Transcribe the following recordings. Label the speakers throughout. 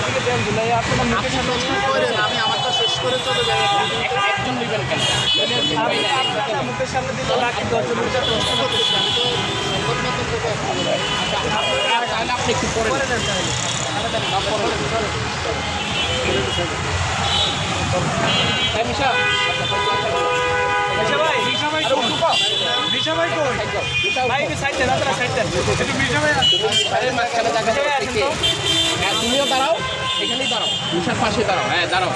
Speaker 1: থেকে দেন ঝুলাই আপনার মুখের সামনে
Speaker 2: আমি আমারটা শেষ করে চলে যাই।
Speaker 3: একজন নেবেন কেন?
Speaker 1: আপনার মুখের সামনে দিলে বাকি 10 জনের প্রশ্ন করতেছি
Speaker 2: আমি তো সংবাদ মাধ্যম থেকে আসতে বলে।
Speaker 3: তাহলে আপনি একটু পরে
Speaker 1: করে দেন তাহলে
Speaker 3: মিশা
Speaker 1: ভাই রিশা ভাই কই ভাই একটু সাইড দেন আপনারা সাইড দেন একটু রিশা ভাই
Speaker 3: মাঝখানে জায়গা থেকে হ্যাঁ তুমিও দাঁড়াও এখানেই দাঁড়াও মিশার পাশে দাঁড়াও হ্যাঁ দাঁড়াও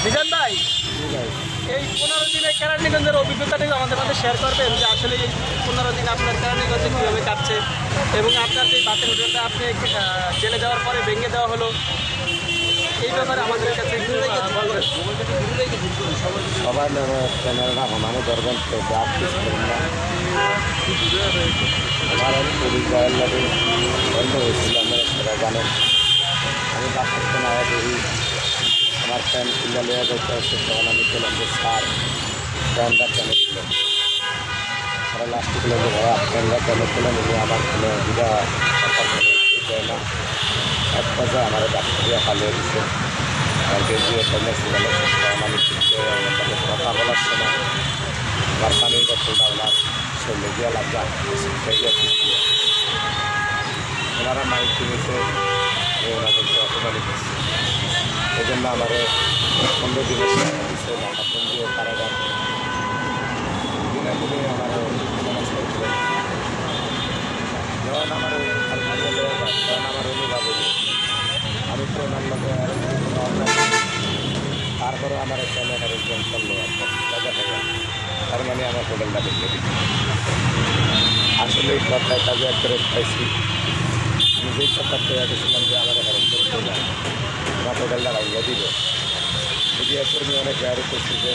Speaker 1: মিজান ভাই এই 15 দিনের কেরানীগঞ্জের অভিজ্ঞতাটা আমাদের মধ্যে শেয়ার করবেন যে আসলে এই 15 দিন আপনার কেরানীগঞ্জে কীভাবে কাটছে এবং আপনার যে বাতের হোটেলটা আপনি জেলে যাওয়ার পরে ভেঙে দেওয়া হলো এই ব্যাপারে আমাদের কাছে একটু বলবেন।
Speaker 2: সবাই চ্যানেলটা ঘনানো দরকার তো ব্যাগ পিস করুন না। আমার পুলিশ গায়ের লাগে বন্ধ হয়েছিল আমরা সেটা জানেন। আমি বাস করতে না দেখি আমার ফ্যান কিনলে লেয়া করতে হচ্ছে তখন আমি বললাম যে স্যার ফ্যানটা কেন ছিল তারা লাস্টে বললাম যে ভাড়া ফ্যানটা কেন ছিল নিয়ে আমার কোনো অসুবিধা দেয় না এক পর্যায়ে আমার ডাক্তারিয়া পালিয়ে দিচ্ছে আর গেজিয়ে ফেলে সিলেন্ডার তখন আমি কথা বলার সময় আমার পানির বোতলটা ওনার শরীরে গিয়ে লাগবে ওনারা মাইক কিনেছে ওনাদেরকে অপমানিত করছে এই জন্য আমার 15 দিনের দিচ্ছে ডাকাতন দিয়ে কারাগার দিনে দিনে আমার যখন আমার অনুভব আমি তো ওনার লোকে তারপরে আমার একটা ম্যানেজমেন্ট করলো তার মানে আমার হোটেলটা দেখতে দিচ্ছি আসলে এই কথায় কাজে একটা পাইছি আমি যেই কথা তৈরি গেছিলাম যে আমার আমার হোটেলটা লাগিয়ে দিল এগিয়ে কর্মী অনেক গাড়ি করছি যে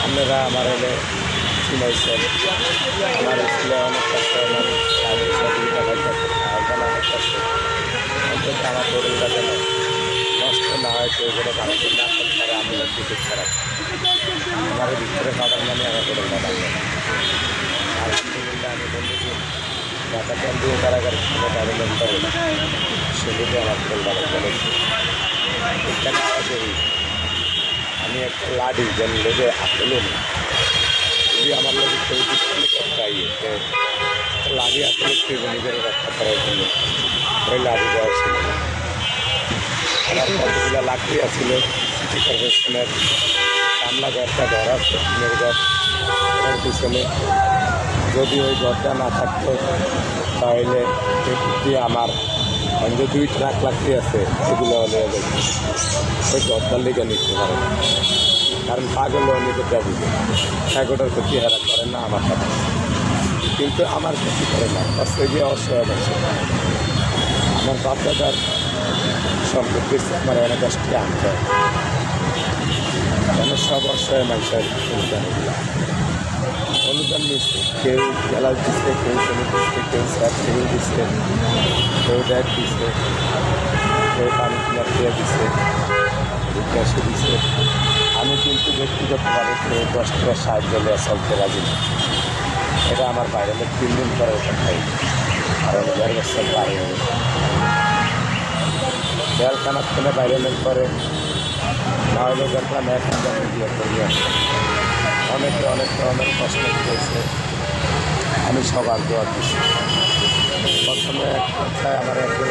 Speaker 2: আপনারা আমার এলে চিনাইছেন আমার স্কুলে অনেক কষ্ট আমার সহযোগিতা হইতেছে খেলা হইতেছে অন্তত আমার হোটেলটা যেন নষ্ট না হয় কেউ যেন কারণে না করতে পারে আমি কিছু খারাপ আমার ভিতরে কাটার মানে আমার হোটেলটা লাগবে আলহামদুলিল্লাহ আমি বন্ধুকে ঢাকা কেন্দ্রীয় কারাগার আবেদন করে সেগুলো আমার হোটেলটা চলেছে আমি একটা লাডি যেন লেগে আসলো না যদি আমার লোক লাডি আসলে কেউ নিজের রক্ষা করার জন্য ওই লাডি দেওয়া ছিল আমার কতগুলো লাকড়ি আছিল সিটি কর্পোরেশনের কামলা ঘরটা ঘর আছে টিনের ঘর ওর পিছনে যদি ওই ঘরটা না থাকতো তাহলে দিয়ে আমার যে 2 ট্রাক লাকড়ি আছে এগুলো হলে ওই ঘরটার লেগে নিতে পারে না কারণ পাগলও নিজেরটা বুঝে এগোটার ক্ষতি হারা করে না আমার কথা কিন্তু আমার ক্ষতি করে না কাছে গিয়ে অসহায় আছে আমার বাপ দাদার সম্পত্তি আমার অনেক কষ্টে আনতে হয় কেন সব অসহায় মানুষের অনুদান দিচ্ছে কেউ গ্যালাস দিচ্ছে কেউ শ্রমিক দিচ্ছে কেউ স্যার থেকে দিচ্ছে কেউ ড্যাগ দিচ্ছে কেউ পানি কিনার দিয়ে দিচ্ছে গ্যাসে দিচ্ছে আমি কিন্তু ব্যক্তিগতভাবে কেউ 10 টাকা সাহায্য নেওয়া চলতে রাজি না এটা আমার বাইরে 3 দিন পরে ওটা খাই আর আমি 1.5 বছর বাইরে বেলখানার থেকে বাইরে পরে না হলে দেখলাম 1,000 দিয়ে করি অনেক কষ্ট হয়েছে আমি সবার দোয়া দিচ্ছি প্রথমে এক কথায় আমার একজন